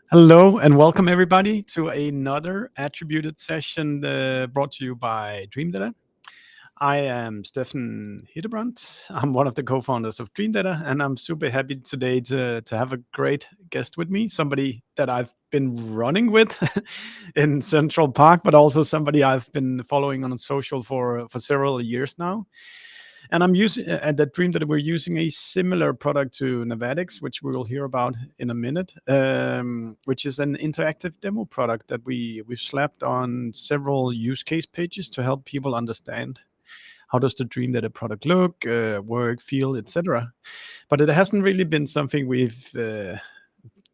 Hello and welcome everybody to another attributed session brought to you by Dream Data. I am Stefan Hidebrandt. I'm one of the co-founders of Dream Data, and I'm super happy today to have a great guest with me, somebody that I've been running with in Central Park, but also somebody I've been following on social for several years now. And I'm using at that Dream that we're using a similar product to Navatics, which we will hear about in a minute, which is an interactive demo product that we've slapped on several use case pages to help people understand how does the Dream Data product look, work, feel, etc. But it hasn't really been something we've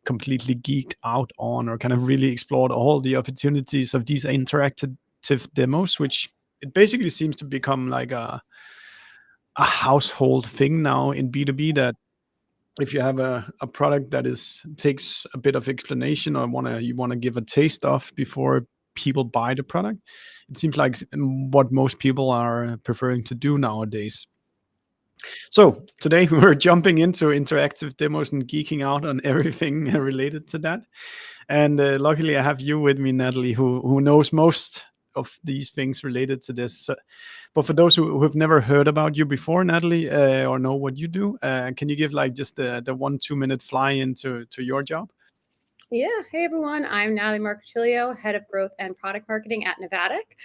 completely geeked out on or kind of really explored all the opportunities of these interactive demos, which it basically seems to become like a household thing now in B2B that if you have a product that is takes a bit of explanation or you want to give a taste of before people buy the product, it seems like what most people are preferring to do nowadays. So today we're jumping into interactive demos and geeking out on everything related to that. And luckily, I have you with me, Natalie, who knows most of these things related to this. But for those who have never heard about you before, Natalie, or know what you do, can you give like just the 1-2 minute fly into to your job? Yeah. Hey, everyone. I'm Natalie Marcotullio, Head of Growth and Product Marketing at Navatic.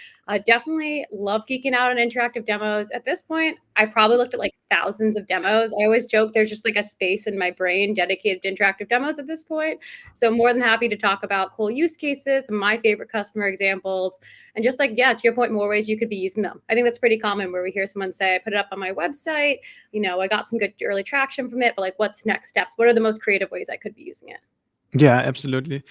Definitely love geeking out on interactive demos. At this point, I probably looked at like thousands of demos. I always joke there's just like a space in my brain dedicated to interactive demos at this point. So I'm more than happy to talk about cool use cases, my favorite customer examples, and just like, yeah, to your point, more ways you could be using them. I think that's pretty common where we hear someone say, I put it up on my website, I got some good early traction from it, but like, what's next steps? What are the most creative ways I could be using it? Yeah, absolutely.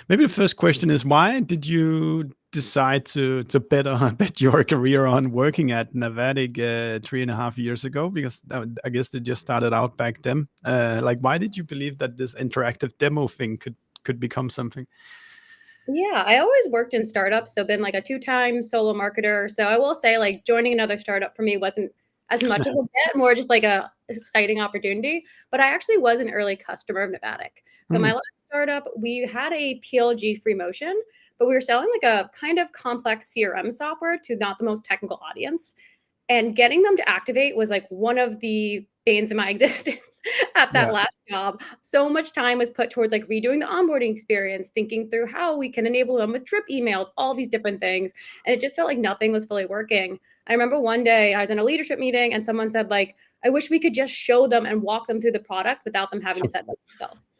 Maybe the first question is why did you decide to bet your career on working at Navatic 3.5 years ago? Because I guess they just started out back then. Like, why did you believe that this interactive demo thing could become something? Yeah, I always worked in startups, so been like a two-time solo marketer. So I will say, like, joining another startup for me wasn't as much of a bet, more just like a exciting opportunity. But I actually was an early customer of Novatic. So my Mm, last startup, we had a PLG free motion, but we were selling like a kind of complex CRM software to not the most technical audience. And getting them to activate was like one of the banes of my existence at that yeah. last job. So much time was put towards like redoing the onboarding experience, thinking through how we can enable them with drip emails, all these different things. And it just felt like nothing was fully working. I remember one day I was in a leadership meeting and someone said, like, I wish we could just show them and walk them through the product without them having to set it up themselves.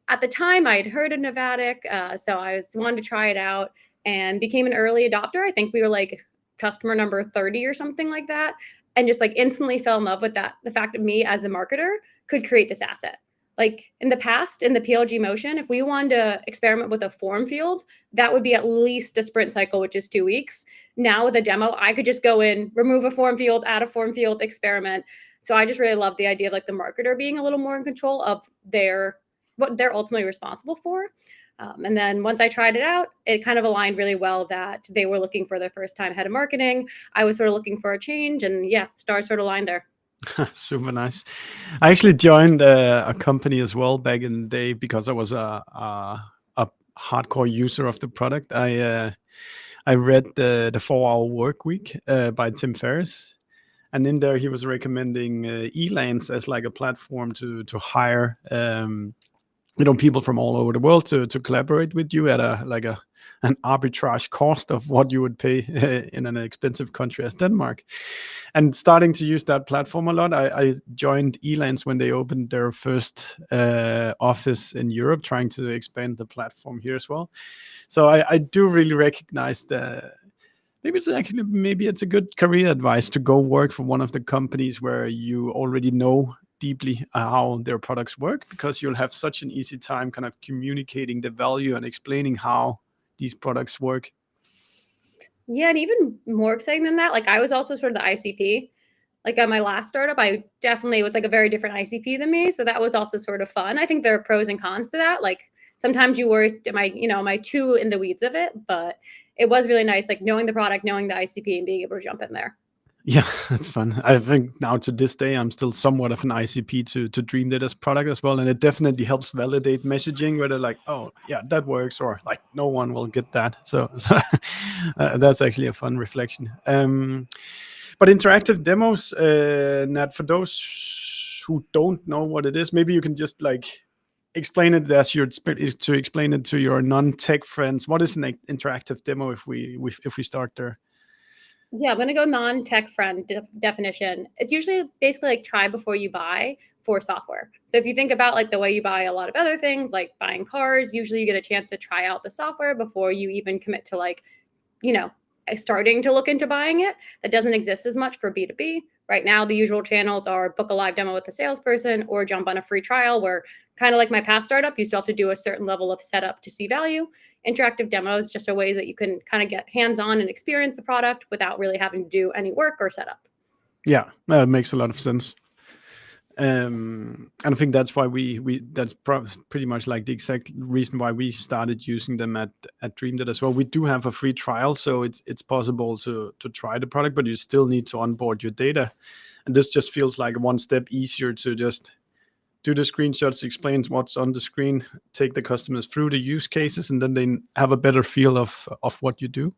At the time, I had heard of Novatic, so I wanted to try it out and became an early adopter. I think we were like customer number 30 or something like that, and just like instantly fell in love with that, the fact that me as a marketer could create this asset. Like in the past, in the PLG motion, if we wanted to experiment with a form field, that would be at least a sprint cycle, which is 2 weeks. Now with a demo, I could just go in, remove a form field, add a form field, experiment. So I just really love the idea of like the marketer being a little more in control of what they're ultimately responsible for. And then once I tried it out, it kind of aligned really well that they were looking for their first time head of marketing. I was sort of looking for a change, and yeah, stars sort of aligned there. Super nice. I actually joined a company as well back in the day because I was a hardcore user of the product. I read the 4 Hour Work Week by Tim Ferriss, and in there he was recommending Elance as like a platform to hire people from all over the world to collaborate with you at an arbitrage cost of what you would pay in an expensive country as Denmark. And starting to use that platform a lot, I joined Elance when they opened their first office in Europe, trying to expand the platform here as well. So I do really recognize the maybe it's a good career advice to go work for one of the companies where you already know deeply how their products work, because you'll have such an easy time kind of communicating the value and explaining how these products work. Yeah, and even more exciting than that, like I was also sort of the ICP. Like at my last startup, I definitely was like a very different ICP than me. So that was also sort of fun. I think there are pros and cons to that. Like sometimes you worry, am I too in the weeds of it? But it was really nice, like knowing the product, knowing the ICP and being able to jump in there. Yeah, that's fun. I think now to this day, I'm still somewhat of an ICP to Dream Data's product as well, and it definitely helps validate messaging where they're like, "Oh, yeah, that works," or like, "No one will get that." So that's actually a fun reflection. But interactive demos, Nat, for those who don't know what it is, maybe you can just like explain it as you're to explain it to your non-tech friends. What is an interactive demo if we start there? Yeah, I'm gonna go non-tech friend definition. It's usually basically like try before you buy for software. So if you think about like the way you buy a lot of other things, like buying cars, usually you get a chance to try out the software before you even commit to like, you know, starting to look into buying it. That doesn't exist as much for B2B. Right now, the usual channels are book a live demo with a salesperson or jump on a free trial where kind of like my past startup, you still have to do a certain level of setup to see value. Interactive demos just a way that you can kind of get hands-on and experience the product without really having to do any work or setup. Yeah, that makes a lot of sense. And I think that's why that's pretty much like the exact reason why we started using them at DreamData as well. We do have a free trial, so it's possible to try the product, but you still need to onboard your data. And this just feels like one step easier to just do the screenshots, explain what's on the screen, take the customers through the use cases, and then they have a better feel of what you do.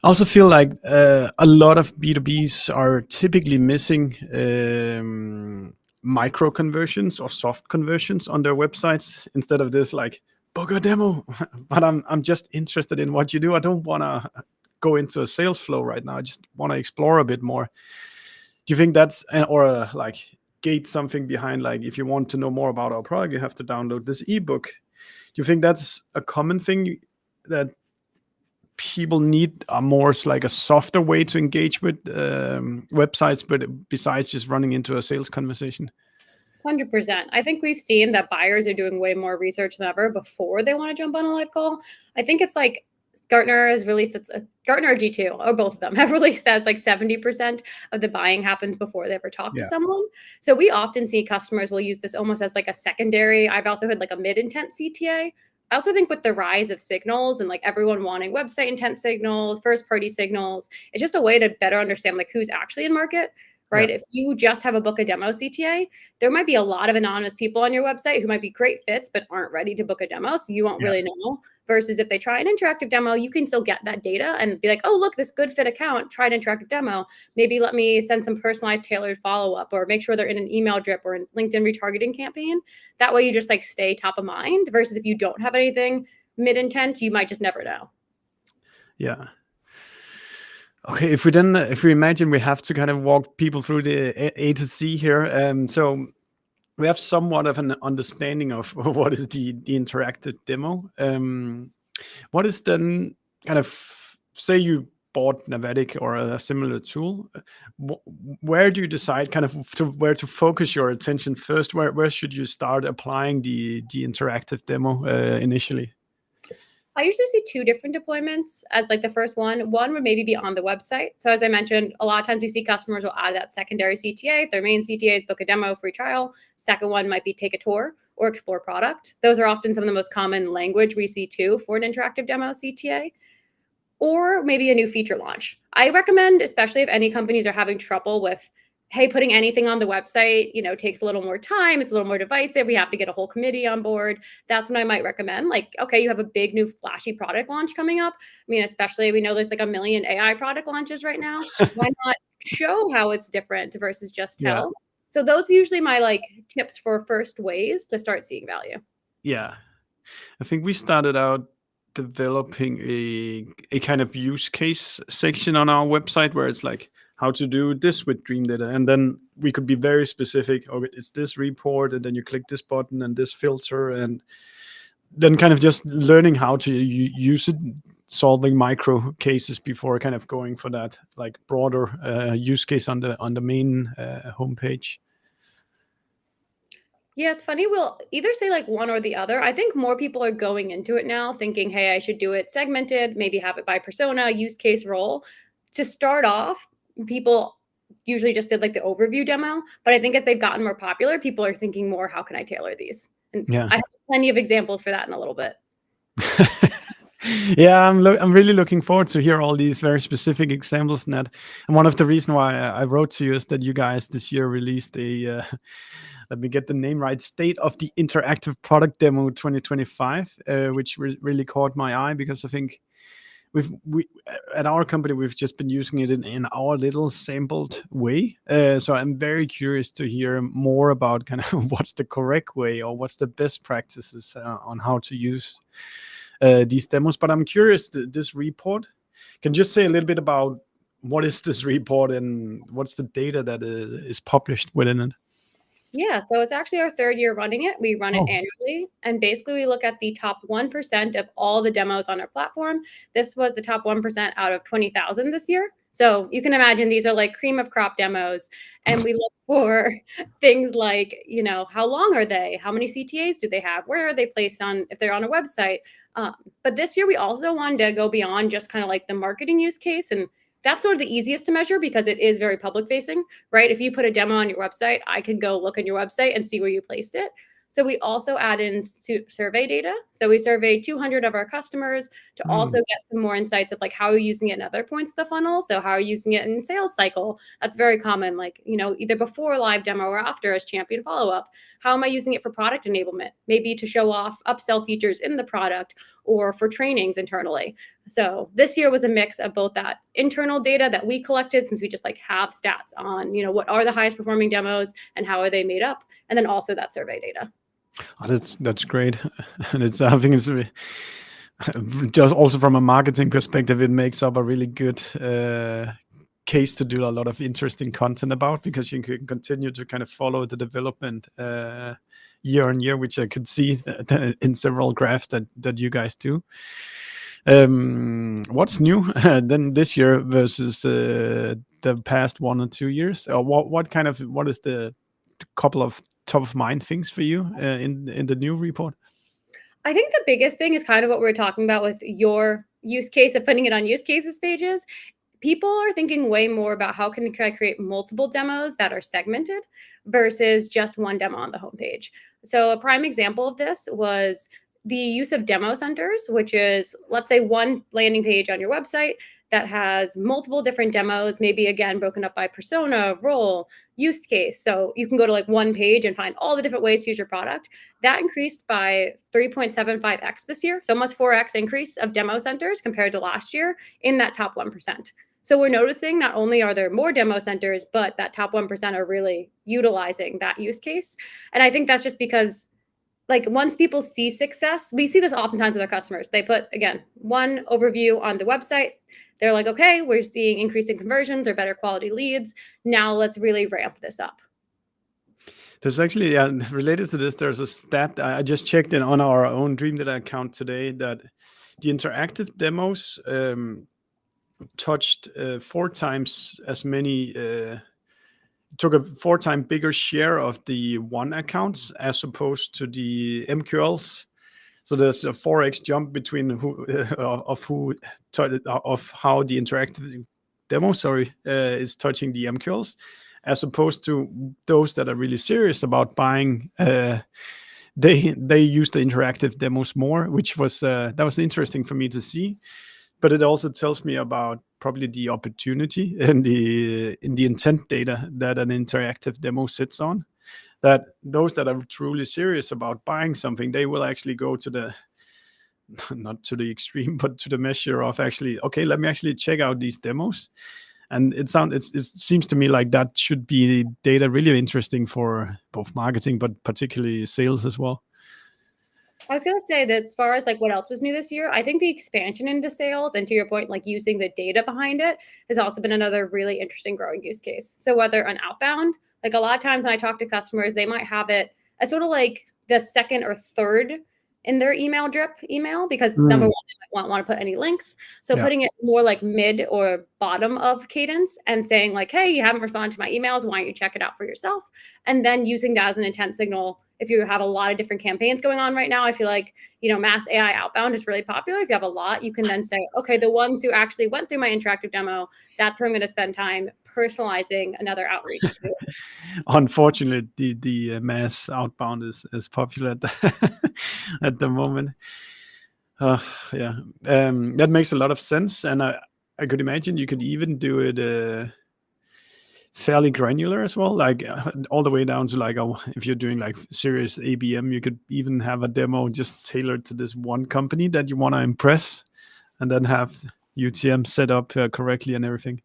I also feel like a lot of B2Bs are typically missing micro conversions or soft conversions on their websites instead of this like book a demo. But I'm just interested in what you do. I don't want to go into a sales flow right now. I just want to explore a bit more. Do you think that's or like gate something behind like if you want to know more about our product, you have to download this ebook? Do you think that's a common thing that people need a more like a softer way to engage with websites, but besides just running into a sales conversation? 100%. I think we've seen that buyers are doing way more research than ever before they want to jump on a live call. I think it's like Gartner has released Gartner or G2 or both of them have released that it's like 70% of the buying happens before they ever talk to Yeah. someone. So we often see customers will use this almost as like a secondary. I've also had like a mid-intent CTA. I also think with the rise of signals and like everyone wanting website intent signals, first party signals, it's just a way to better understand like who's actually in market, right? Yeah. If you just have a book a demo CTA, there might be a lot of anonymous people on your website who might be great fits but aren't ready to book a demo, so you won't Yeah. really know. Versus if they try an interactive demo, you can still get that data and be like, oh, look, this good fit account tried an interactive demo. Maybe let me send some personalized tailored follow-up or make sure they're in an email drip or a LinkedIn retargeting campaign. That way you just like stay top of mind versus if you don't have anything mid-intent, you might just never know. Yeah. Okay, if we imagine we have to kind of walk people through the A to Z here, so we have somewhat of an understanding of what is the interactive demo. What is then kind of say you bought Navatic or a similar tool? Where do you decide kind of where to focus your attention first? Where should you start applying the interactive demo initially? I usually see two different deployments as like the first one. One would maybe be on the website. So as I mentioned, a lot of times we see customers will add that secondary CTA. If their main CTA is book a demo, free trial. Second one might be take a tour or explore product. Those are often some of the most common language we see too for an interactive demo CTA. Or maybe a new feature launch. I recommend, especially if any companies are having trouble with, hey, putting anything on the website, takes a little more time. It's a little more divisive. We have to get a whole committee on board. That's when I might recommend, like, okay, you have a big new flashy product launch coming up. I mean, especially we know there's like a million AI product launches right now. Why not show how it's different versus just Yeah. tell? So those are usually my like tips for first ways to start seeing value. Yeah. I think we started out developing a kind of use case section on our website where it's like how to do this with Dream Data, and then we could be very specific. Oh, it's this report, and then you click this button and this filter, and then kind of just learning how to use it, solving micro cases before kind of going for that like broader use case on the main homepage. Yeah, it's funny. We'll either say like one or the other. I think more people are going into it now thinking, hey, I should do it segmented, maybe have it by persona, use case role. To start off, people usually just did like the overview demo. But I think as they've gotten more popular, people are thinking more, how can I tailor these? And Yeah. I have plenty of examples for that in a little bit. Yeah, I'm really looking forward to hear all these very specific examples, Nat. And one of the reasons why I wrote to you is that you guys this year released a let me get the name right, State of the Interactive Product Demo 2025, which really caught my eye because I think we at our company we've just been using it in our little sampled way. So I'm very curious to hear more about kind of what's the correct way or what's the best practices on how to use these demos. But I'm curious, this report, can you just say a little bit about what is this report and what's the data that is published within it? Yeah, so it's actually our third year running it. We run it Oh, annually, and basically we look at the top 1% of all the demos on our platform. This was the top 1% out of 20,000 this year. So you can imagine these are like cream of crop demos, and we look for things like, how long are they? How many CTAs do they have? Where are they placed on, if they're on a website? But this year we also wanted to go beyond just kind of like the marketing use case, and that's sort of the easiest to measure because it is very public facing, right? If you put a demo on your website, I can go look on your website and see where you placed it. So we also add in survey data. So we surveyed 200 of our customers to also get some more insights of like how you're using it in other points of the funnel. So how are you using it in sales cycle? That's very common, like, either before live demo or after as champion follow-up. How am I using it for product enablement? Maybe to show off upsell features in the product or for trainings internally. So this year was a mix of both that internal data that we collected, since we just like have stats on, what are the highest performing demos and how are they made up, and then also that survey data. oh, that's great, and it's I think it's just also from a marketing perspective, it makes up a really good case to do a lot of interesting content about, because you can continue to kind of follow the development year on year, which I could see in several graphs that you guys do. What's new then this year versus the past 1 or 2 years? Or what is the couple of top of mind things for you in the new report? I think the biggest thing is kind of what we were talking about with your use case of putting it on use cases pages. People are thinking way more about how can I create multiple demos that are segmented versus just one demo on the homepage. So a prime example of this was the use of demo centers, which is, let's say, one landing page on your website that has multiple different demos, maybe again broken up by persona, role, use case. So you can go to like one page and find all the different ways to use your product. That increased by 3.75x this year. So almost 4x increase of demo centers compared to last year in that top 1%. So we're noticing not only are there more demo centers, but that top 1% are really utilizing that use case. And I think that's just because, like, once people see success, we see this oftentimes with our customers. They put, again, one overview on the website. They're like, okay, we're seeing increasing conversions or better quality leads. Now let's really ramp this up. There's actually, related to this, there's a stat I just checked in on our own Dream Data account today, that the interactive demos touched 4 times as many, took a 4 times bigger share of the one accounts as opposed to the MQLs. So there's a 4x jump between of how the interactive demo, is touching the MQLs, as opposed to those that are really serious about buying. They use the interactive demos more, which was that was interesting for me to see. But it also tells me about probably the opportunity and in the intent data that an interactive demo sits on. That those that are truly serious about buying something, they will actually go to the not to the extreme, but to the measure of actually, okay, let me actually check out these demos. And it seems to me like that should be data really interesting for both marketing, but particularly sales as well. I was going to say that as far as like what else was new this year, I think the expansion into sales, and to your point, like using the data behind it, has also been another really interesting growing use case. So whether an outbound, like a lot of times when I talk to customers, they might have it as sort of like the second or third in their email drip email, because number one, they might want to put any links. So Yeah. putting it more like mid or bottom of cadence and saying like, hey, you haven't responded to my emails, why don't you check it out for yourself? And then using that as an intent signal. If you have a lot of different campaigns going on right now, I feel like, mass AI outbound is really popular. If you have a lot, you can then say, okay, the ones who actually went through my interactive demo, that's where I'm going to spend time personalizing another outreach to. Unfortunately, the mass outbound is popular at the, at the moment. Uh, yeah, that makes a lot of sense, and I could imagine you could even do it fairly granular as well, like all the way down to like if you're doing like serious ABM, you could even have a demo just tailored to this one company that you want to impress, and then have UTM set up correctly and everything.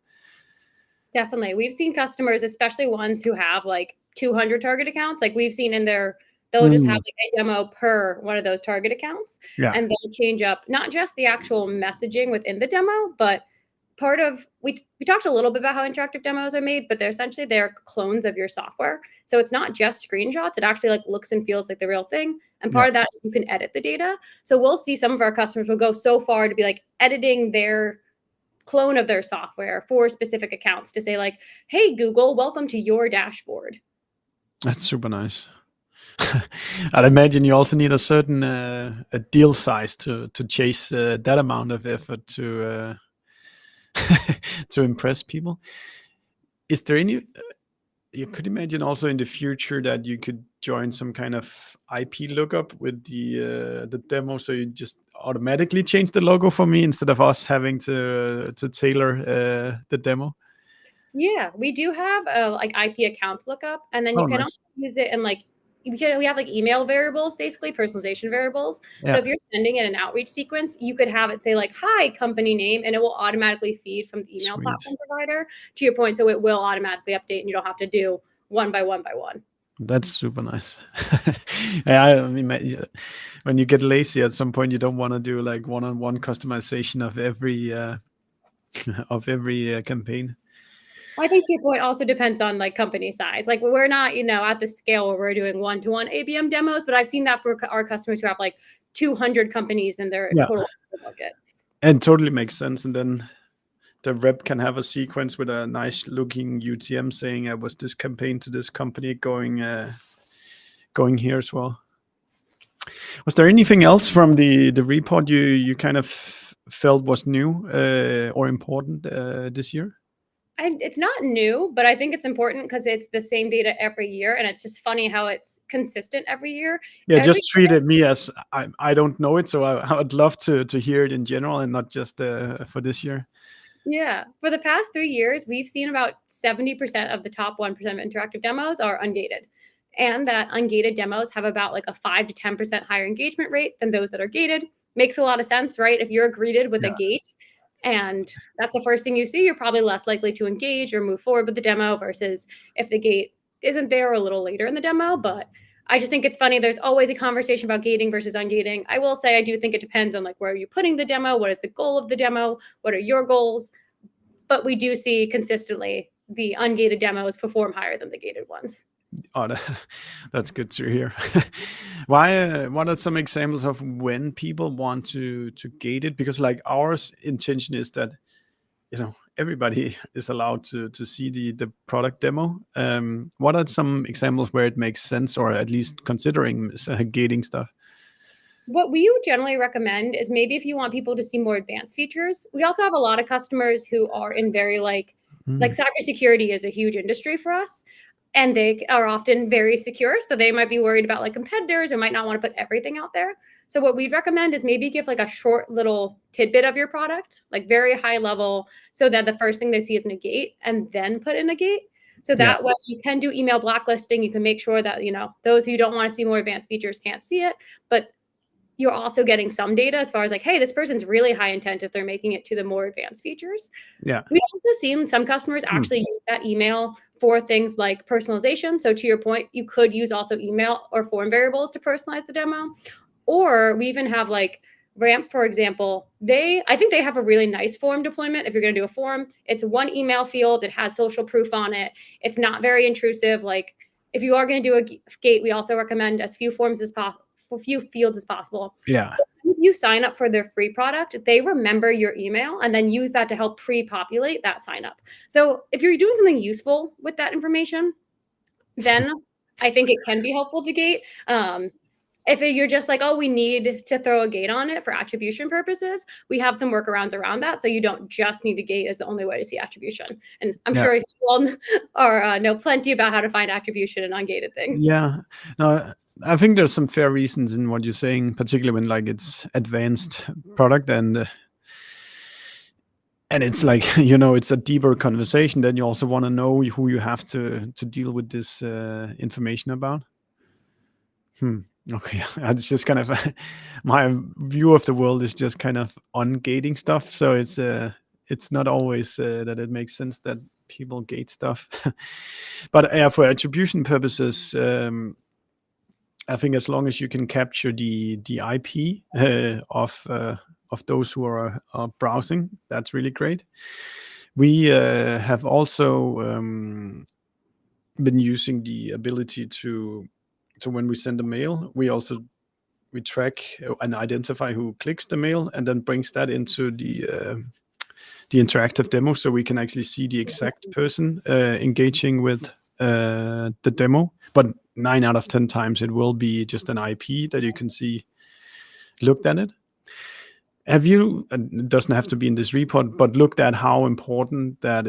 Definitely. We've seen customers, especially ones who have like 200 target accounts, like we've seen in their, they'll just have like a demo per one of those target accounts, Yeah, and they'll change up not just the actual messaging within the demo, but part of, we talked a little bit about how interactive demos are made, but they're clones of your software. So it's not just screenshots. It actually like looks and feels like the real thing. And part yeah, of that is you can edit the data. So we'll see some of our customers will go so far to be like editing their clone of their software for specific accounts to say like, hey, Google, welcome to your dashboard. that's super nice. I'd imagine you also need a certain a deal size to chase that amount of effort to to impress people. Is there any? You could imagine also in the future that you could join some kind of IP lookup with the demo, so you just automatically change the logo for me instead of us having to tailor the demo. Yeah, we do have like IP accounts lookup, and then you Oh, can nice. also use it in like, we have like email variables, basically personalization variables. So Yeah, if you're sending in an outreach sequence, you could have it say like, hi, company name, and it will automatically feed from the email sweet. platform provider to your point. So it will automatically update and you don't have to do one by one by one. That's super nice. Yeah, I mean, when you get lazy at some point, you don't want to do like one-on-one customization of every campaign. I think to your point also depends on like company size. Like we're not, at the scale where we're doing one-to-one ABM demos, but I've seen that for our customers who have like 200 companies in their Yeah, total bucket. and totally makes sense. And then the rep can have a sequence with a nice looking UTM saying, "Was this campaign to this company going here as well?" Was there anything else from the report you kind of felt was new or important this year? And it's not new, but I think it's important because it's the same data every year, and it's just funny how it's consistent every year. Yeah, Every just treated me as I don't know it, so I would love to hear it in general and not just for this year. Yeah. For the past 3 years, we've seen about 70% of the top 1% of interactive demos are ungated. And that ungated demos have about like a 5 to 10% higher engagement rate than those that are gated. Makes a lot of sense, right? If you're greeted with a Yeah, gate and that's the first thing you see, you're probably less likely to engage or move forward with the demo versus if the gate isn't there a little later in the demo. But I just think it's funny. There's always a conversation about gating versus ungating. I will say I do think it depends on like where are you putting the demo, what is the goal of the demo, what are your goals, but we do see consistently the ungated demos perform higher than the gated ones. oh, that's good to hear. Why? What are some examples of when people want to gate it? Because like our intention is that everybody is allowed to see the product demo. What are some examples where it makes sense, or at least considering gating stuff? What we would generally recommend is maybe if you want people to see more advanced features. We also have a lot of customers who are in very like Mm, cybersecurity is a huge industry for us, and they are often very secure. So they might be worried about like competitors or might not want to put everything out there. So what we'd recommend is maybe give like a short little tidbit of your product, like very high level, so that the first thing they see is a gate and then put in a gate. So yeah, that way you can do email blacklisting. You can make sure that, those who don't want to see more advanced features can't see it. But you're also getting some data as far as like, hey, this person's really high intent if they're making it to the more advanced features. yeah. We've also seen some customers Mm, actually use that email for things like personalization. So to your point, you could use also email or form variables to personalize the demo. Or we even have like Ramp, for example, I think they have a really nice form deployment. If you're going to do a form, it's one email field. It has social proof on it. It's not very intrusive. Like if you are going to do a gate, we also recommend as few forms as possible, few fields as possible. yeah, If you sign up for their free product, they remember your email and then use that to help pre-populate that sign up. So if you're doing something useful with that information, then I think it can be helpful to gate. If you're just like, oh, we need to throw a gate on it for attribution purposes, we have some workarounds around that. So you don't just need a gate as the only way to see attribution. And I'm Yeah. sure you all know plenty about how to find attribution in ungated things. Yeah. No, I think there's some fair reasons in what you're saying, particularly when like it's advanced product and it's like it's a deeper conversation. Then you also want to know who you have to deal with this information about. Okay, it's just kind of my view of the world is just kind of ungating stuff. So it's not always that it makes sense that people gate stuff. But for attribution purposes, I think as long as you can capture the IP of those who are browsing, that's really great. We have also been using the ability to when we send a mail, we track and identify who clicks the mail, and then brings that into the interactive demo, so we can actually see the exact person engaging with the demo. But 9 out of 10 times it will be just an IP that you can see looked at it. Have you, it doesn't have to be in this report, but looked at how important that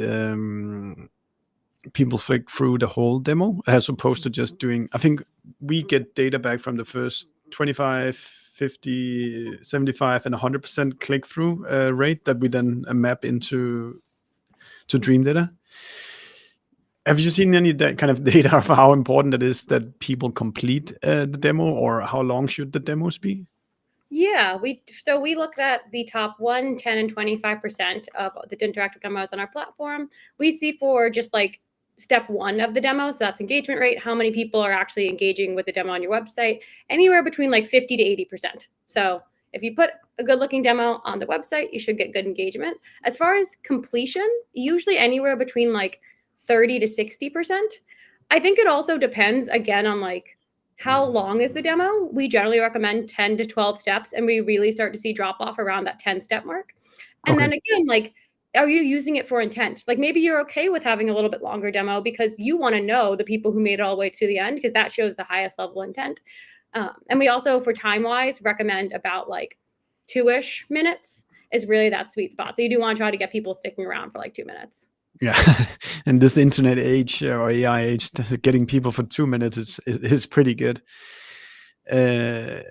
people think through the whole demo as opposed to just doing, I think we get data back from the first 25, 50, 75 and 100% click-through rate that we then map into Dream Data. Have you seen any kind of data of how important it is that people complete the demo, or how long should the demos be? Yeah, we looked at the top 1, 10, and 25% of the interactive demos on our platform. We see for just like step 1 of the demo, so that's engagement rate, how many people are actually engaging with the demo on your website, anywhere between like 50 to 80%. So if you put a good looking demo on the website, you should get good engagement. As far as completion, usually anywhere between like 30 to 60%. I think it also depends again on like how long is the demo? We generally recommend 10 to 12 steps, and we really start to see drop off around that 10-step mark. And Okay. then again, like, are you using it for intent? Like maybe you're okay with having a little bit longer demo because you want to know the people who made it all the way to the end, because that shows the highest level intent. And we also, for time wise, recommend about like 2-ish minutes is really that sweet spot. So you do want to try to get people sticking around for like 2 minutes. Yeah, in this internet age or AI age, getting people for 2 minutes is pretty good. There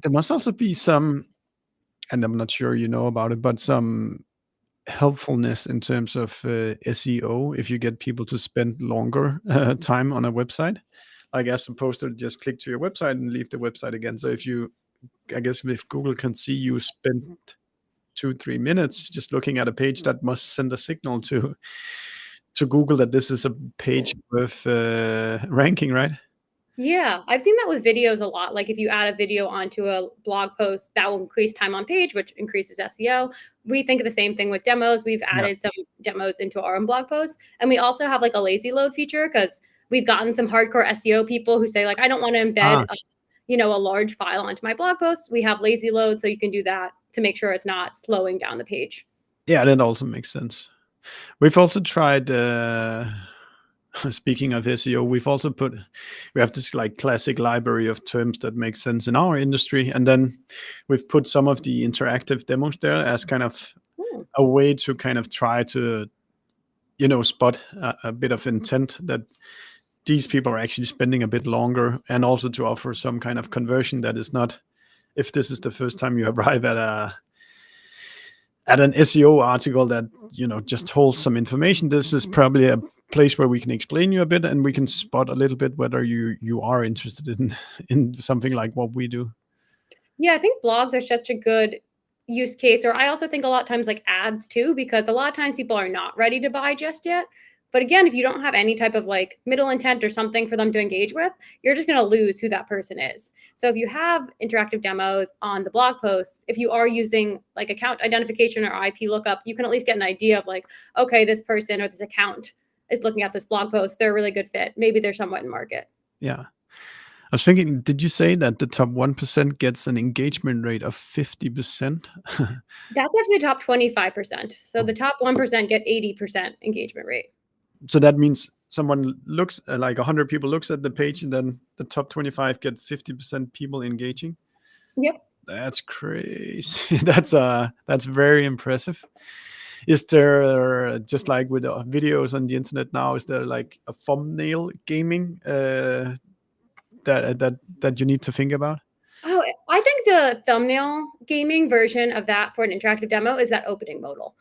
must also be some, and I'm not sure you know about it, but some helpfulness in terms of SEO if you get people to spend longer time on a website, like as opposed to just click to your website and leave the website again. So I guess if Google can see you spend 2-3 minutes just looking at a page, that must send a signal to Google that this is a page worth ranking, right? Yeah, I've seen that with videos a lot. Like if you add a video onto a blog post, that will increase time on page, which increases SEO. We think of the same thing with demos. We've Yeah. added some demos into our own blog posts, and we also have like a lazy load feature because we've gotten some hardcore SEO people who say like, I don't want to embed, a large file onto my blog posts. We have lazy load, so you can do that to make sure it's not slowing down the page. Yeah, that also makes sense. We've also tried. Speaking of SEO, we have this like classic library of terms that make sense in our industry, and then we've put some of the interactive demos there as kind of a way to kind of try to spot a bit of intent that these people are actually spending a bit longer, and also to offer some kind of conversion that is not, if this is the first time you arrive at an SEO article that just holds some information, this is probably a place where we can explain you a bit, and we can spot a little bit whether you are interested in something like what we do. Yeah, I think blogs are such a good use case, or I also think a lot of times like ads too, because a lot of times people are not ready to buy just yet. But again, if you don't have any type of like middle intent or something for them to engage with, you're just going to lose who that person is. So if you have interactive demos on the blog posts, if you are using like account identification or IP lookup, you can at least get an idea of like, okay, this person or this account is looking at this blog post. They're a really good fit. Maybe they're somewhat in market. Yeah. I was thinking, did you say that the top 1% gets an engagement rate of 50%? That's actually top 25%. So the top 1% get 80% engagement rate. So that means someone looks like 100 people looks at the page, and then the top 25 get 50% people engaging. Yep. That's crazy. That's very impressive. Is there, just like with videos on the internet now, is there like a thumbnail gaming that you need to think about? Oh, I think the thumbnail gaming version of that for an interactive demo is that opening modal.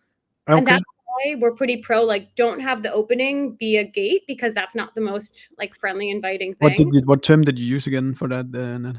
And Okay. that's why we're pretty pro, like, don't have the opening be a gate, because that's not the most, like, friendly, inviting thing. What term did you use again for that? Nat?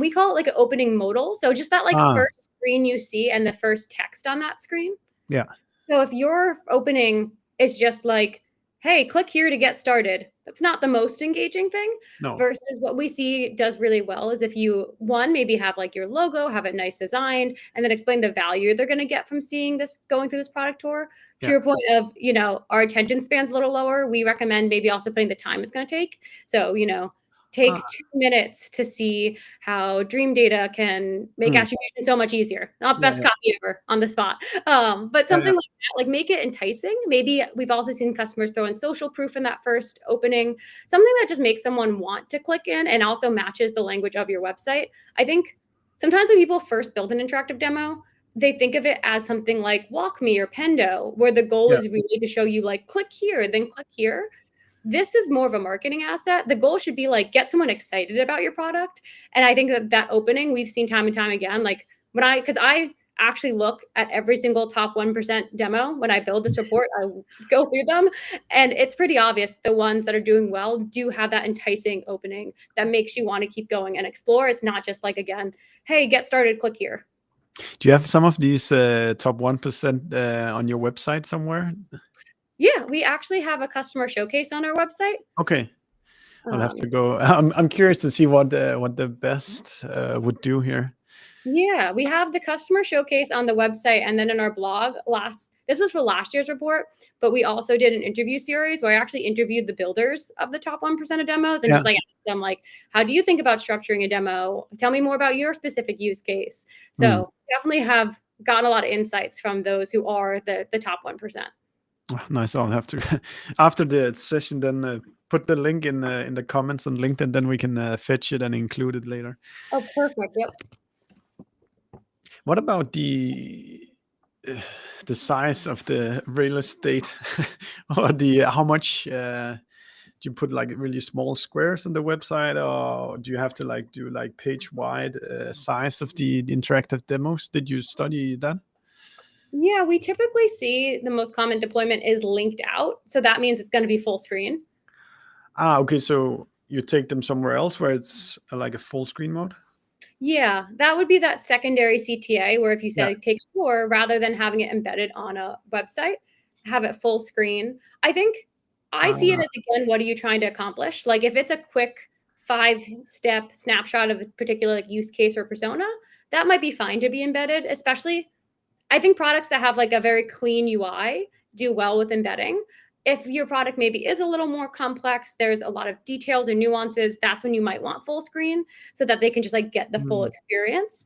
We call it, like, an opening modal, so just that, like, Ah, first screen you see and the first text on that screen. yeah. So if your opening is just like, "Hey, click here to get started," that's not the most engaging thing, No. versus what we see does really well is if you, one, maybe have, like, your logo, have it nice designed, and then explain the value they're gonna get from seeing this, going through this product tour. To Yeah. your point of, our attention span's a little lower, we recommend maybe also putting the time it's gonna take. So, take Ah, 2 minutes to see how Dream Data can make mm, attribution so much easier. Not yeah, best yeah, copy ever on the spot, but yeah, yeah, something like that, like, make it enticing. Maybe we've also seen customers throw in social proof in that first opening, something that just makes someone want to click in and also matches the language of your website. I think sometimes when people first build an interactive demo, they think of it as something like WalkMe or Pendo, where the goal yeah. is really to show you, like, click here, then click here. This is more of a marketing asset. The goal should be, like, get someone excited about your product. And I think that opening we've seen time and time again, like, because I actually look at every single top 1% demo when I build this report, I go through them, and it's pretty obvious the ones that are doing well do have that enticing opening that makes you want to keep going and explore. It's not just like, again, hey, get started, click here. Do you have some of these top 1% on your website somewhere? Yeah, we actually have a customer showcase on our website. Okay, I'll have to Um, go. I'm curious to see what the best would do here. Yeah, we have the customer showcase on the website, and then in our blog, this was for last year's report, but we also did an interview series where I actually interviewed the builders of the top 1% of demos and Yeah. just, like, asked them, like, how do you think about structuring a demo? Tell me more about your specific use case. Mm. So definitely have gotten a lot of insights from those who are the top 1%. Ah, nice. I'll have to after the session then put the link in the comments on LinkedIn. Then we can fetch it and include it later. Oh, perfect. Yep. What about uh, the size of the real estate, or the how much do you put like really small squares on the website, or do you have to like do like page wide size of the interactive demos? Did you study that? Yeah, we typically see the most common deployment is linked out. So that means it's going to be full screen. Ah, okay. So you take them somewhere else where it's like a full screen mode. Yeah, that would be that secondary CTA where if you Yeah. say take a tour rather than having it embedded on a website, have it full screen. I think I see it Ah, as, again, what are you trying to accomplish? Like, if it's a quick 5-step snapshot of a particular, like, use case or persona, that might be fine to be embedded, especially I think products that have, like, a very clean UI do well with embedding. If your product maybe is a little more complex, there's a lot of details and nuances, that's when you might want full screen so that they can just, like, get the full mm, experience.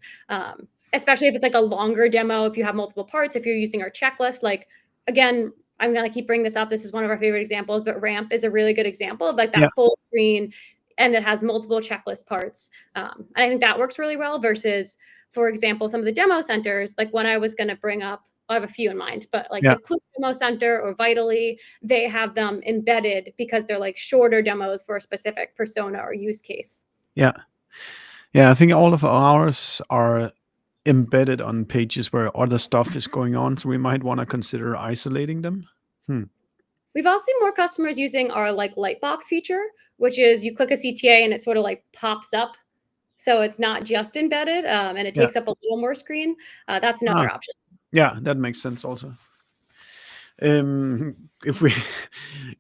Especially if it's, like, a longer demo, if you have multiple parts, if you're using our checklist, like, again, I'm gonna keep bringing this up, this is one of our favorite examples, but Ramp is a really good example of, like, yeah. that full screen, and it has multiple checklist parts. And I think that works really well versus, for example, some of the demo centers, like when I was going to bring up, I have a few in mind, but like Yeah. the Clue Demo Center or Vitally, they have them embedded because they're like shorter demos for a specific persona or use case. Yeah. Yeah. I think all of ours are embedded on pages where other stuff is going on, so we might want to consider isolating them. Hmm. We've also seen more customers using our like Lightbox feature, which is you click a CTA and it sort of like pops up. So it's not just embedded and it Yeah. takes up a little more screen. That's Ah, another option. yeah, that makes sense also. If we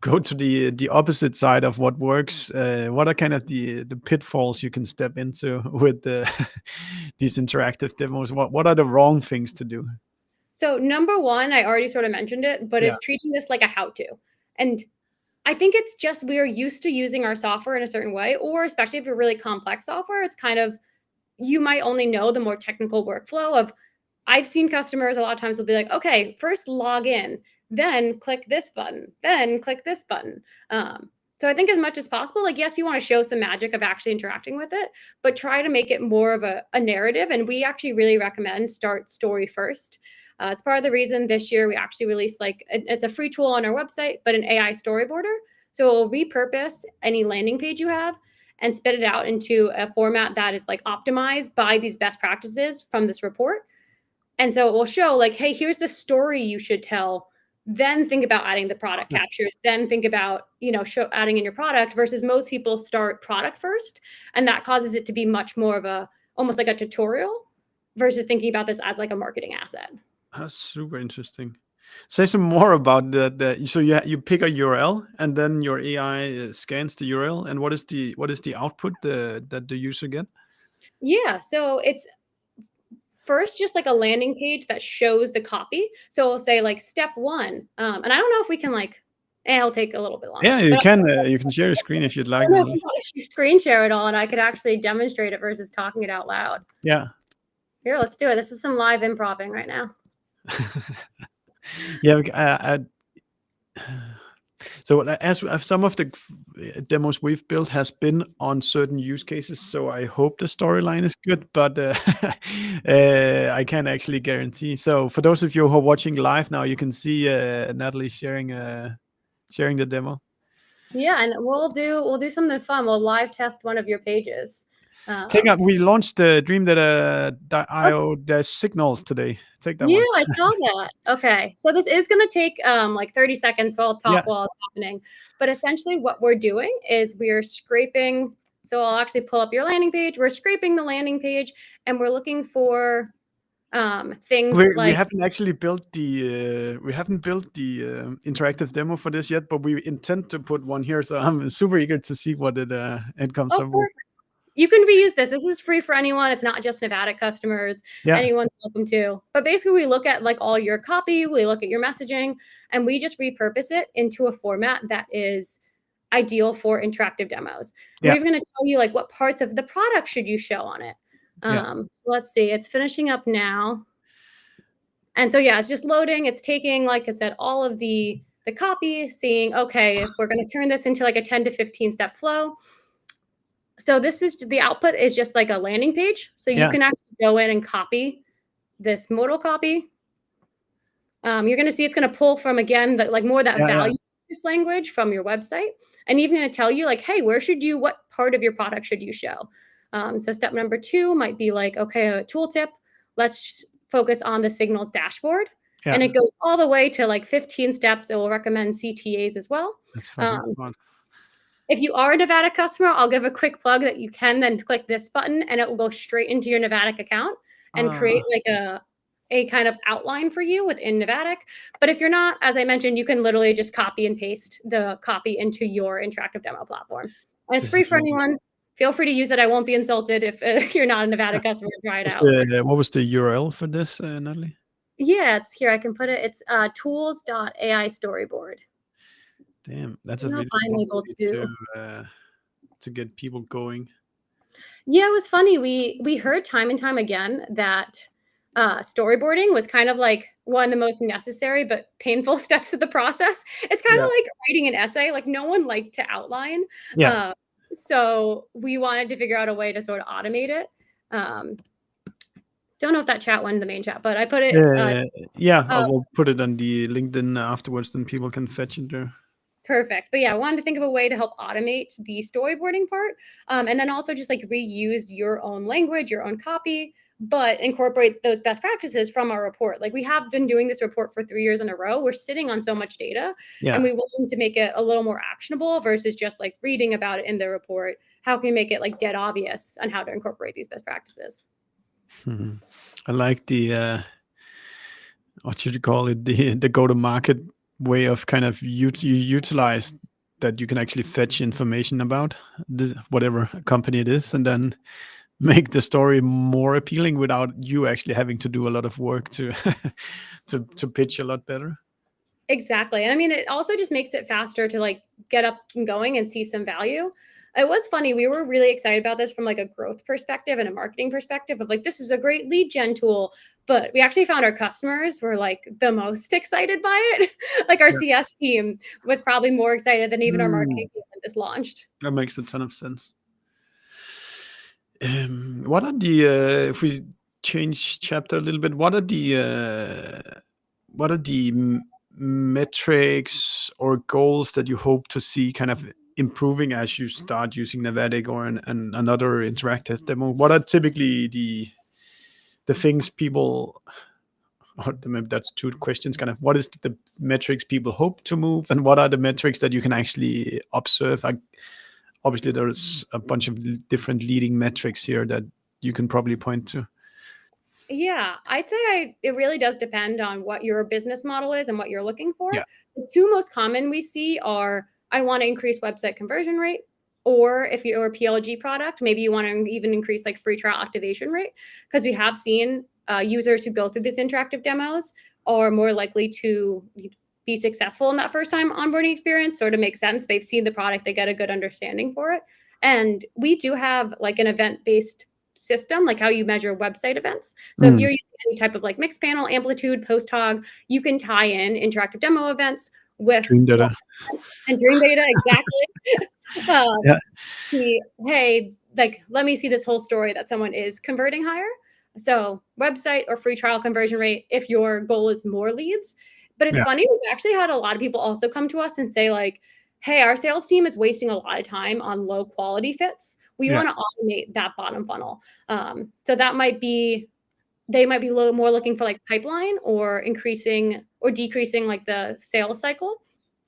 go to the opposite side of what works, what are kind of the pitfalls you can step into with these interactive demos? What are the wrong things to do? So number one, I already sort of mentioned it, but Yeah. is treating this like a how-to. And I think it's just we're used to using our software in a certain way, or especially if you're really complex software, it's kind of you might only know the more technical workflow of I've seen customers a lot of times will be like, okay, first log in. then click this button, then click this button. So I think as much as possible, like, yes, you want to show some magic of actually interacting with it, but try to make it more of a narrative. And we actually really recommend start story first. It's part of the reason this year we actually released, like, it's a free tool on our website, but an AI storyboarder. So it will repurpose any landing page you have and spit it out into a format that is like optimized by these best practices from this report. And so it will show, like, hey, here's the story you should tell. Then think about adding the product captures. Then think about, adding in your product, versus most people start product first. And that causes it to be much more of almost like a tutorial versus thinking about this as like a marketing asset. That's super interesting. Say some more about the so you pick a URL and then your AI scans the URL, and what is the output that the user get? Yeah. So it's first just like a landing page that shows the copy. So it'll say like step 1. And I don't know if we can it'll take a little bit longer. Yeah, you can share your screen if you'd I like. don't know if we want to screen share it all, and I could actually demonstrate it versus talking it out loud. Yeah. Here, let's do it. This is some live improving right now. Yeah. So as some of the demos we've built has been on certain use cases, so I hope the storyline is good, but I can't actually guarantee. So for those of you who are watching live now, you can see Natalie sharing the demo. Yeah, and we'll do something fun. We'll live test one of your pages. We launched the Dreamdata.io signals today. Take that one. Yeah, I saw that. Okay, so this is going to take like 30 seconds, so I'll talk while it's happening. But essentially what we're doing is we're scraping. So I'll actually pull up your landing page. We're scraping the landing page, and we're looking for things we haven't actually built the interactive demo for this yet, but we intend to put one here. So I'm super eager to see what it comes up with. You can reuse this. This is free for anyone. It's not just Nevada customers. Yeah. Anyone's welcome to. But basically, we look at like all your copy, we look at your messaging, and we just repurpose it into a format that is ideal for interactive demos. Yeah. We're going to tell you like what parts of the product should you show on it. So let's see. It's finishing up now. And so, yeah, it's just loading. It's taking, like I said, all of the copy, seeing, okay, if we're going to turn this into like a 10 to 15 step flow. So this is the output is just like a landing page. So you can actually go in and copy this modal copy. You're going to see it's going to pull from, again, more that value language from your website. And even going to tell you like, hey, what part of your product should you show? So step number 2 might be like, okay, a tooltip. Let's focus on the signals dashboard. Yeah. And it goes all the way to like 15 steps. It will recommend CTAs as well. That's fun. If you are a Nevada customer, I'll give a quick plug that you can then click this button and it will go straight into your Nevada account and create like a kind of outline for you within Nevada. But if you're not, as I mentioned, you can literally just copy and paste the copy into your interactive demo platform. And it's free for anyone. Feel free to use it. I won't be insulted if you're not a Nevada customer. Try it out. What was the URL for this, Natalie? Yeah, it's here. I can put it. It's tools.ai storyboard. Damn, that's a really able to get people going. Yeah, it was funny. We heard time and time again that storyboarding was kind of like one of the most necessary but painful steps of the process. It's kind of like writing an essay. Like no one liked to outline. Yeah. So we wanted to figure out a way to sort of automate it. Don't know if that chat went in the main chat, but I put it. I will put it on the LinkedIn afterwards, then people can fetch it there. Perfect. But yeah, I wanted to think of a way to help automate the storyboarding part. And then also just like reuse your own language, your own copy, but incorporate those best practices from our report. Like we have been doing this report for 3 years in a row. We're sitting on so much data and we want to make it a little more actionable versus just like reading about it in the report. How can we make it like dead obvious on how to incorporate these best practices? I like the, what should you call it? The go-to-market way of kind of you utilize that you can actually fetch information about whatever company it is, and then make the story more appealing without you actually having to do a lot of work to to pitch a lot better. Exactly. And I mean, it also just makes it faster to like get up and going and see some value. It was funny. We were really excited about this from like a growth perspective and a marketing perspective of like, this is a great lead gen tool. But we actually found our customers were like the most excited by it. Like our Yeah. CS team was probably more excited than even our marketing team when this launched. That makes a ton of sense. What are the if we change chapter a little bit? What are the metrics or goals that you hope to see kind of improving as you start using Navatic or another interactive demo? What are typically the things people, or maybe that's two questions, kind of what is the metrics people hope to move, and what are the metrics that you can actually observe? Obviously, there's a bunch of different leading metrics here that you can probably point to. Yeah, I'd say it really does depend on what your business model is and what you're looking for. Yeah. The two most common we see are I want to increase website conversion rate, or if you're a PLG product, maybe you want to even increase like free trial activation rate, because we have seen users who go through these interactive demos are more likely to be successful in that first time onboarding experience. Sort of makes sense. They've seen the product, they get a good understanding for it. And we do have like an event-based system, like how you measure website events. So if you're using any type of like Mixpanel, Amplitude, Post Hog, you can tie in interactive demo events with Dream data. and Dream Data, exactly. Yeah. See, hey, like, let me see this whole story that someone is converting higher. So website or free trial conversion rate if your goal is more leads. But it's Yeah. funny, we've actually had a lot of people also come to us and say like, hey, our sales team is wasting a lot of time on low quality fits. We Yeah. want to automate that bottom funnel. So that might be, they might be a little more looking for like pipeline or increasing or decreasing like the sales cycle.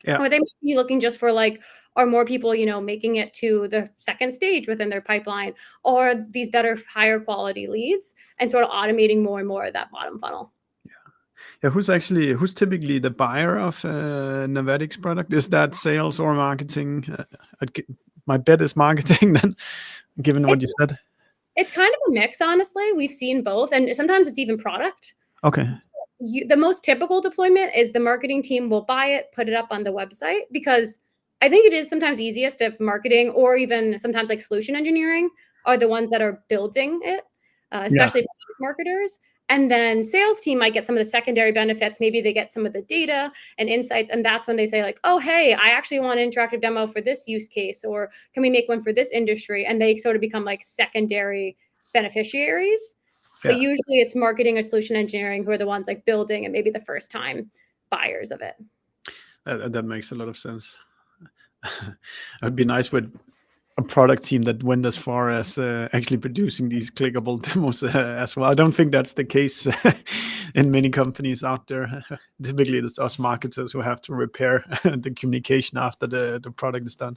Yeah. Or they might be looking just for like, are more people, making it to the second stage within their pipeline, or these better, higher quality leads, and sort of automating more and more of that bottom funnel. Yeah. Who's typically the buyer of Navatic's product? Is that sales or marketing? My bet is marketing then, given what It's, you said. it's kind of a mix, honestly. We've seen both, and sometimes it's even product. Okay. The most typical deployment is the marketing team will buy it, put it up on the website, because I think it is sometimes easiest if marketing or even sometimes like solution engineering are the ones that are building it, Yeah. especially marketers. And then sales team might get some of the secondary benefits. Maybe they get some of the data and insights. And that's when they say like, oh, hey, I actually want an interactive demo for this use case, or can we make one for this industry? And they sort of become like secondary beneficiaries. But Yeah. usually it's marketing or solution engineering who are the ones like building and maybe the first time buyers of it. That makes a lot of sense. It'd be nice with a product team that went as far as actually producing these clickable demos as well. I don't think that's the case in many companies out there. Typically, it's us marketers who have to repair the communication after the product is done.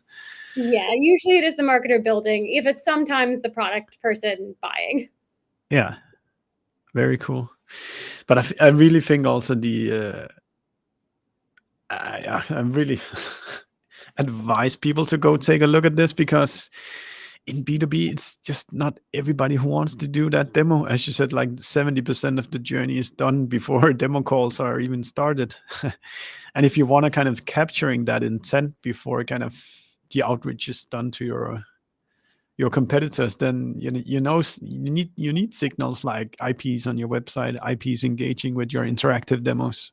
Yeah, usually it is the marketer building, if it's sometimes the product person buying. Yeah, very cool. But I really think also I really advise people to go take a look at this, because in B2B, it's just not everybody who wants to do that demo. As you said, like 70% of the journey is done before demo calls are even started. And if you want to kind of capturing that intent before kind of the outreach is done to your competitors, then you need signals like IPs on your website, IPs engaging with your interactive demos.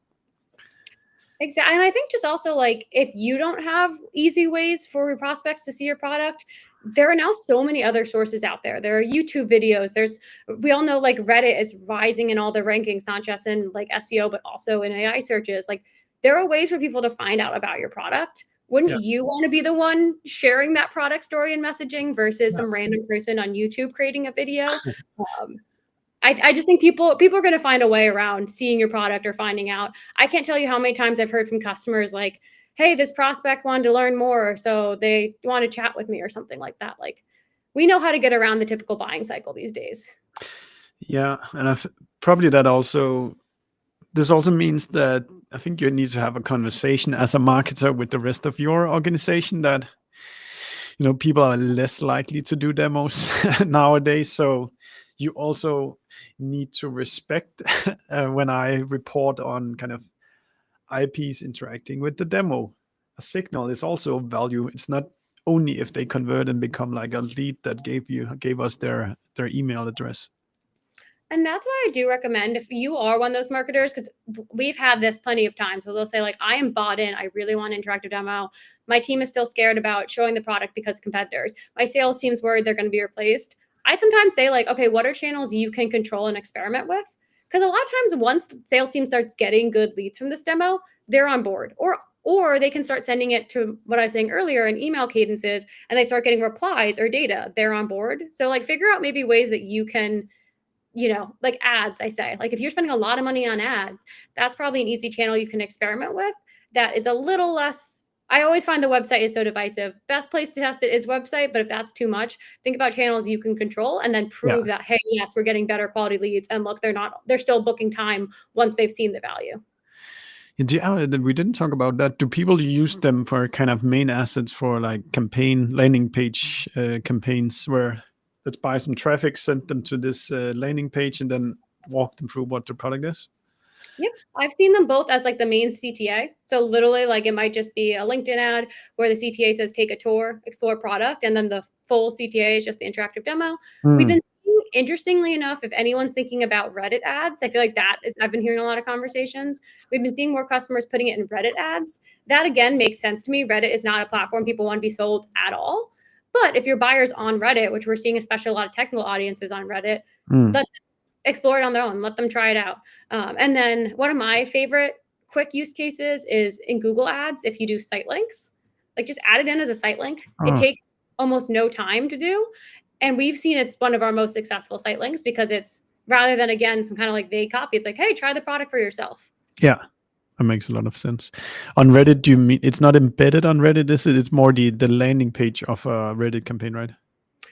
Exactly. And I think just also like if you don't have easy ways for your prospects to see your product, there are now so many other sources out there. There are YouTube videos. We all know like Reddit is rising in all the rankings, not just in like SEO, but also in AI searches. Like there are ways for people to find out about your product. Wouldn't Yeah. you want to be the one sharing that product story and messaging versus Yeah. some random person on YouTube creating a video? Um, I just think people are going to find a way around seeing your product or finding out. I can't tell you how many times I've heard from customers like, hey, this prospect wanted to learn more, so they want to chat with me or something like that. Like, we know how to get around the typical buying cycle these days. Yeah, and probably this also means that I think you need to have a conversation as a marketer with the rest of your organization that people are less likely to do demos nowadays. So you also need to respect when I report on kind of IPs interacting with the demo. A signal is also value. It's not only if they convert and become like a lead that gave us their email address. And that's why I do recommend, if you are one of those marketers, because we've had this plenty of times where they'll say, like, I am bought in, I really want an interactive demo. My team is still scared about showing the product because of competitors. My sales team's worried they're going to be replaced. I'd sometimes say, like, okay, what are channels you can control and experiment with? Because a lot of times, once the sales team starts getting good leads from this demo, they're on board. Or they can start sending it to what I was saying earlier in email cadences, and they start getting replies or data. They're on board. So, like, figure out maybe ways that you can, like ads, I say, like if you're spending a lot of money on ads, that's probably an easy channel you can experiment with. That is a little less. I always find the website is so divisive. Best place to test it is website, but if that's too much, think about channels you can control and then Yeah. prove that, hey, yes, we're getting better quality leads. And look, they're still booking time once they've seen the value. We didn't talk about that. Do people use them for kind of main assets for like campaign landing page campaigns where let's buy some traffic, send them to this landing page, and then walk them through what the product is? Yep. I've seen them both as like the main CTA. So literally, like it might just be a LinkedIn ad where the CTA says take a tour, explore product, and then the full CTA is just the interactive demo. We've been seeing, interestingly enough, if anyone's thinking about Reddit ads, I feel like I've been hearing a lot of conversations. We've been seeing more customers putting it in Reddit ads. That again makes sense to me. Reddit is not a platform people want to be sold at all. But if your buyer's on Reddit, which we're seeing especially a lot of technical audiences on Reddit, let explore it on their own, let them try it out. And then one of my favorite quick use cases is in Google Ads. If you do site links, like just add it in as a site link. It takes almost no time to do. And we've seen it's one of our most successful site links because it's, rather than again some kind of like vague copy, it's like, hey, try the product for yourself. Yeah, that makes a lot of sense. On Reddit, do you mean it's not embedded on Reddit, is it? It's more the landing page of a Reddit campaign, right?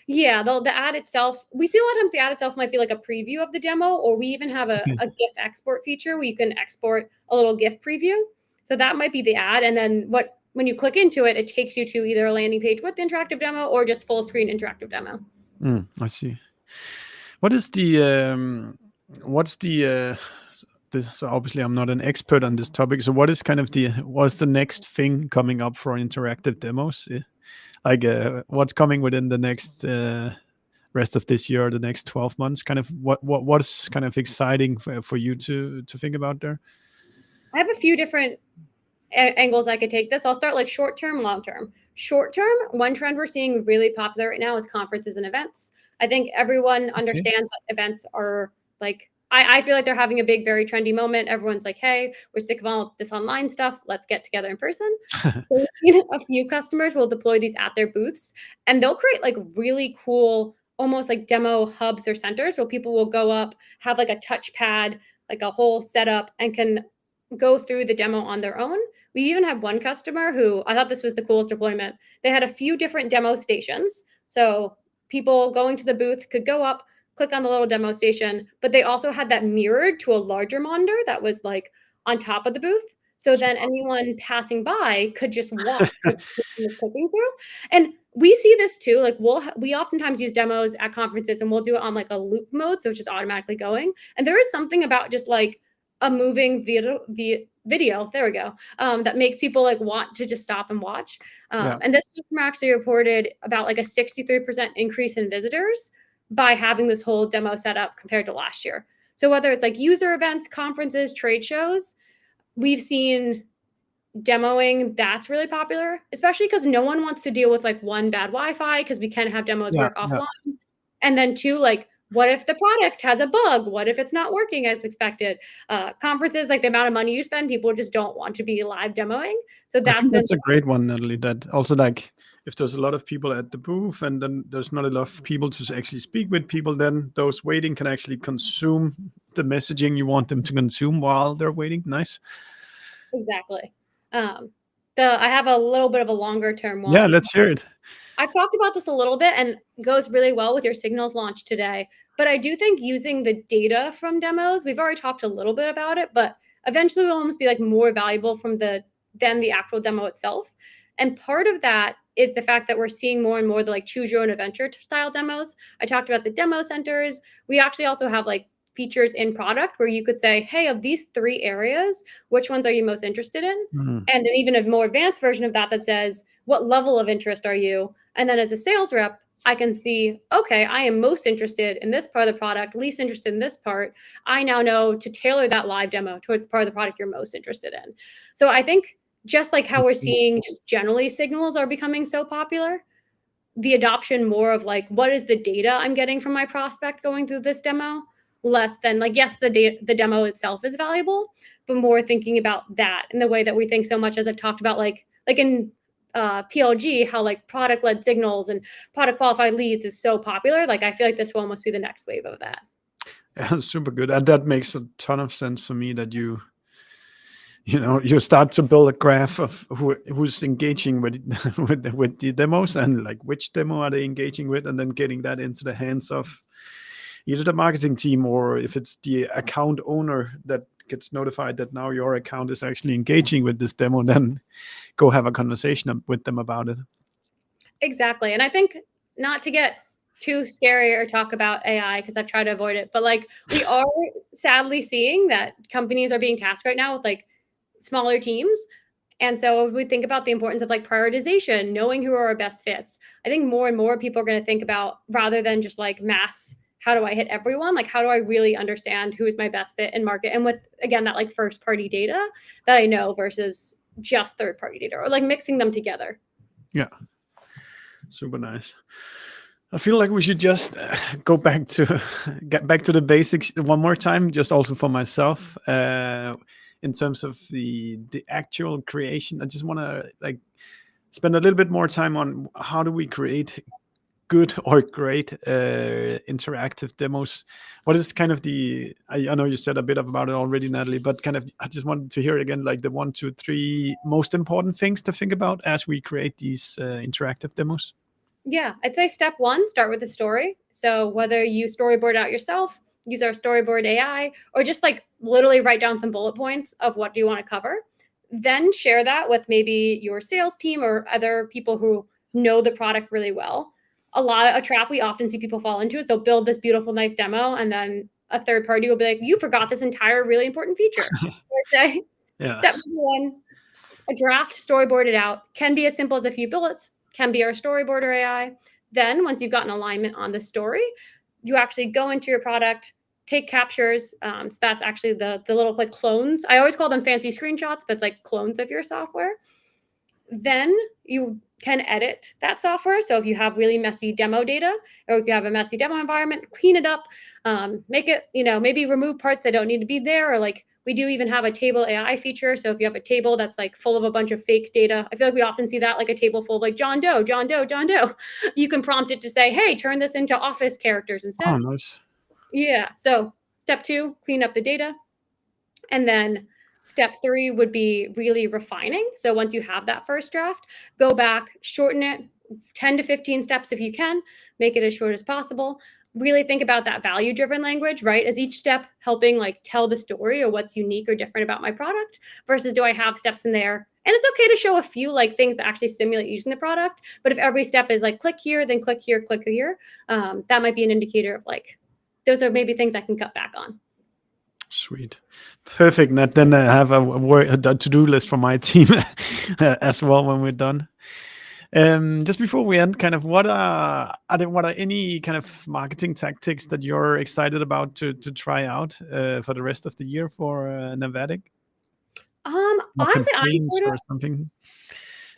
Yeah, the ad itself, we see a lot of times the ad itself might be like a preview of the demo, or we even have a GIF export feature where you can export a little GIF preview. So that might be the ad. And then when you click into it, it takes you to either a landing page with the interactive demo or just full screen interactive demo. I see. What is the so obviously I'm not an expert on this topic. So what is kind of what's the next thing coming up for interactive demos? Like what's coming within the next rest of this year or the next 12 months? Kind of what's kind of exciting for you to think about there? I have a few different angles I could take this. I'll start like short term, long term. Short term, one trend we're seeing really popular right now is conferences and events. I think everyone understands that events are like, I feel like they're having a big, very trendy moment. Everyone's like, hey, we're sick of all this online stuff. Let's get together in person. So we've seen a few customers will deploy these at their booths, and they'll create like really cool, almost like demo hubs or centers where people will go up, have like a touchpad, like a whole setup, and can go through the demo on their own. We even had one customer who, I thought this was the coolest deployment. They had a few different demo stations. So people going to the booth could go up, click on the little demo station, but they also had that mirrored to a larger monitor that was like on top of the booth. So then anyone passing by could just watch what the person was clicking through. And we see this too. Like we oftentimes use demos at conferences, and we'll do it on like a loop mode, so it's just automatically going. And there is something about just like a moving video, there we go, that makes people like want to just stop and watch. And this customer actually reported about like a 63% increase in visitors by having this whole demo set up compared to last year. So whether it's like user events, conferences, trade shows, we've seen demoing that's really popular, especially because no one wants to deal with like one, bad Wi-Fi, because we can have demos work offline. And then two, like, what if the product has a bug? What if it's not working as expected? Conferences, like the amount of money you spend, people just don't want to be live demoing. So I think that's a great one, Natalie. That also, like, if there's a lot of people at the booth and then there's not enough people to actually speak with people, then those waiting can actually consume the messaging you want them to consume while they're waiting. Nice. Exactly. I have a little bit of a longer term one. Yeah, let's hear it. I've talked about this a little bit and goes really well with your signals launch today. But I do think using the data from demos, we've already talked a little bit about it, but eventually will almost be like more valuable than the actual demo itself. And part of that is the fact that we're seeing more and more the like choose your own adventure style demos. I talked about the demo centers. We actually also have like features in product where you could say, hey, of these 3 areas, which ones are you most interested in? And then even a more advanced version of that says, what level of interest are you? And then as a sales rep, I can see, okay, I am most interested in this part of the product, least interested in this part. I now know to tailor that live demo towards the part of the product you're most interested in. So I think just like how we're seeing just generally signals are becoming so popular, the adoption more of like, what is the data I'm getting from my prospect going through this demo, less than like, yes, the demo itself is valuable, but more thinking about that in the way that we think so much, as I've talked about, like in PLG, how like product-led signals and product qualified leads is so popular. Like I feel like this will almost be the next wave of that. Yeah, super good. And that makes a ton of sense for me, that you start to build a graph of who's engaging with with the demos, and like which demo are they engaging with, and then getting that into the hands of either the marketing team, or if it's the account owner that gets notified that now your account is actually engaging with this demo, then go have a conversation with them about it. Exactly. And I think, not to get too scary or talk about AI, because I've tried to avoid it, but like we are sadly seeing that companies are being tasked right now with like smaller teams. And so if we think about the importance of like prioritization, knowing who are our best fits, I think more and more people are going to think about, rather than just like mass, how do I hit everyone? Like, how do I really understand who is my best fit in market? And with, again, that like first party data that I know versus just third party data, or like mixing them together. Yeah. Super nice. I feel like we should just get back to the basics one more time, just also for myself, in terms of the actual creation. I just want to like spend a little bit more time on how do we create good or great interactive demos. What is kind of I know you said a bit about it already, Natalie, but kind of I just wanted to hear again, like the 1, 2, 3 most important things to think about as we create these interactive demos. Yeah, I'd say step 1, start with a story. So whether you storyboard out yourself, use our storyboard AI, or just like literally write down some bullet points of what do you want to cover, then share that with maybe your sales team or other people who know the product really well. A trap we often see people fall into is they'll build this beautiful, nice demo, and then a third party will be like, you forgot this entire really important feature. Okay. Yeah. Step number 1, a draft, storyboard it out. Can be as simple as a few bullets, can be our storyboarder AI. Then once you've gotten alignment on the story, you actually go into your product, take captures. So that's actually the little like clones. I always call them fancy screenshots, but it's like clones of your software. Then you can edit that software. So if you have really messy demo data, or if you have a messy demo environment, clean it up, make it, maybe remove parts that don't need to be there, or like we do even have a table AI feature. So if you have a table that's like full of a bunch of fake data, I feel like we often see that, like a table full of like John Doe, John Doe, John Doe. You can prompt it to say, hey, turn this into office characters instead. Oh, nice. Yeah. So step 2, clean up the data. And then step 3 would be really refining. So once you have that first draft, go back, shorten it 10 to 15 steps if you can, make it as short as possible. Really think about that value-driven language, right? As each step helping like tell the story or what's unique or different about my product, versus do I have steps in there? And it's okay to show a few like things that actually simulate using the product. But if every step is like click here, then click here, that might be an indicator of like, those are maybe things I can cut back on. Sweet. Perfect, Nat. Then I have a to-do list for my team as well when we're done. Just before we end, kind of what are any kind of marketing tactics that you're excited about to try out for the rest of the year for Navatic? Honestly, I'm sort of or something.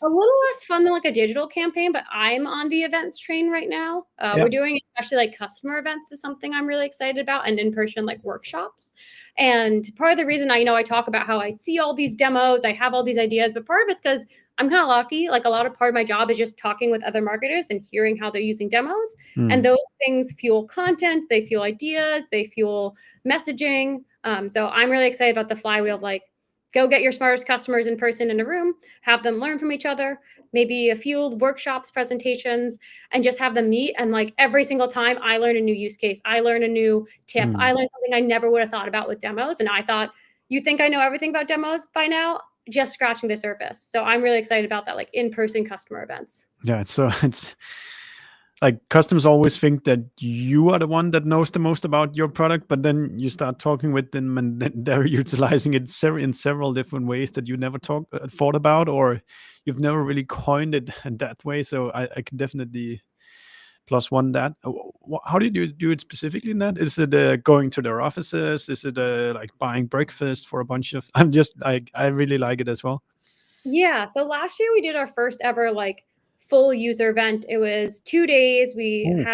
a little less fun than like a digital campaign, but I'm on the events train right now. We're doing especially like customer events is something I'm really excited about, and in-person like workshops. And part of the reason I talk about how I see all these demos, I have all these ideas, but part of it's because I'm kind of lucky. Like a lot of part of my job is just talking with other marketers and hearing how they're using demos. And those things fuel content, they fuel ideas, they fuel messaging. So I'm really excited about the flywheel of like, go get your smartest customers in person in a room, have them learn from each other, maybe a few workshops, presentations, and just have them meet. And like every single time I learn a new use case, I learn a new tip, I learn something I never would have thought about with demos. And I thought, you think I know everything about demos by now? Just scratching the surface. So I'm really excited about that, like in-person customer events. Yeah, it's like customers always think that you are the one that knows the most about your product, but then you start talking with them and then they're utilizing it in several different ways that you never thought about, or you've never really coined it in that way. So I can definitely plus one that. How do you do it specifically in that? Is it going to their offices? Is it like buying breakfast for a bunch of? I'm just like I really like it as well. Yeah, so last year we did our first ever, like, full user event. It was 2 days. We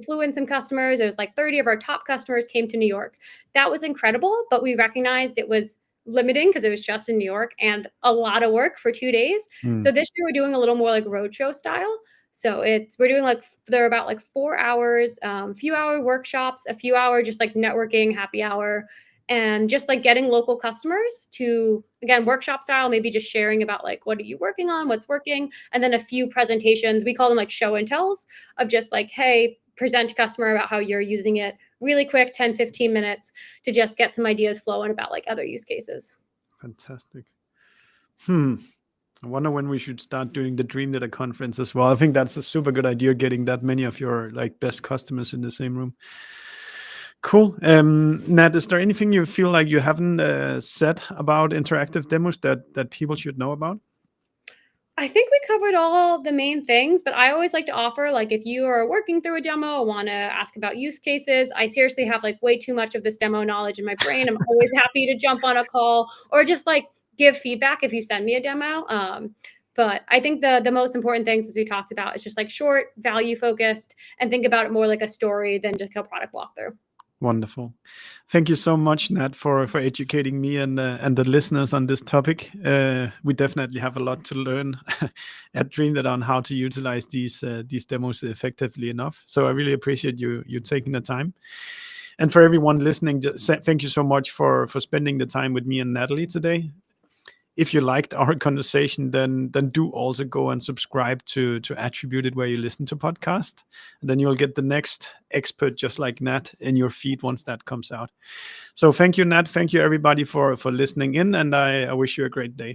flew in some customers. It was like 30 of our top customers came to New York. That was incredible, but we recognized it was limiting because it was just in New York and a lot of work for 2 days. Mm, So this year we're doing a little more like roadshow style. So we're doing like they're about like 4 hours, few hour workshops, a few hour just like networking, happy hour, and just like getting local customers to, again, workshop style, maybe just sharing about like what are you working on, what's working, and then a few presentations. We call them like show and tells of just like, hey, present to customer about how you're using it really quick, 10, 15 minutes to just get some ideas flowing about like other use cases. fantastic. Hmm. I wonder when we should start doing the Dream Data conference as well. I think that's a super good idea, getting that many of your like best customers in the same room. Cool. Nat, is there anything you feel like you haven't said about interactive demos that people should know about? I think we covered all the main things, but I always like to offer, like, if you are working through a demo, want to ask about use cases. I seriously have like way too much of this demo knowledge in my brain. I'm always happy to jump on a call or just like give feedback if you send me a demo. But I think the most important things, as we talked about, is just like short, value focused, and think about it more like a story than just a product walkthrough. Wonderful. Thank you so much, Nat, for educating me and the listeners on this topic. We definitely have a lot to learn at DreamData on how to utilize these demos effectively enough. So I really appreciate you taking the time. And for everyone listening, thank you so much for spending the time with me and Natalie today. If you liked our conversation, then do also go and subscribe to Attributed where you listen to podcast. And then you'll get the next expert just like Nat in your feed once that comes out. So thank you, Nat. Thank you everybody for listening in, and I wish you a great day.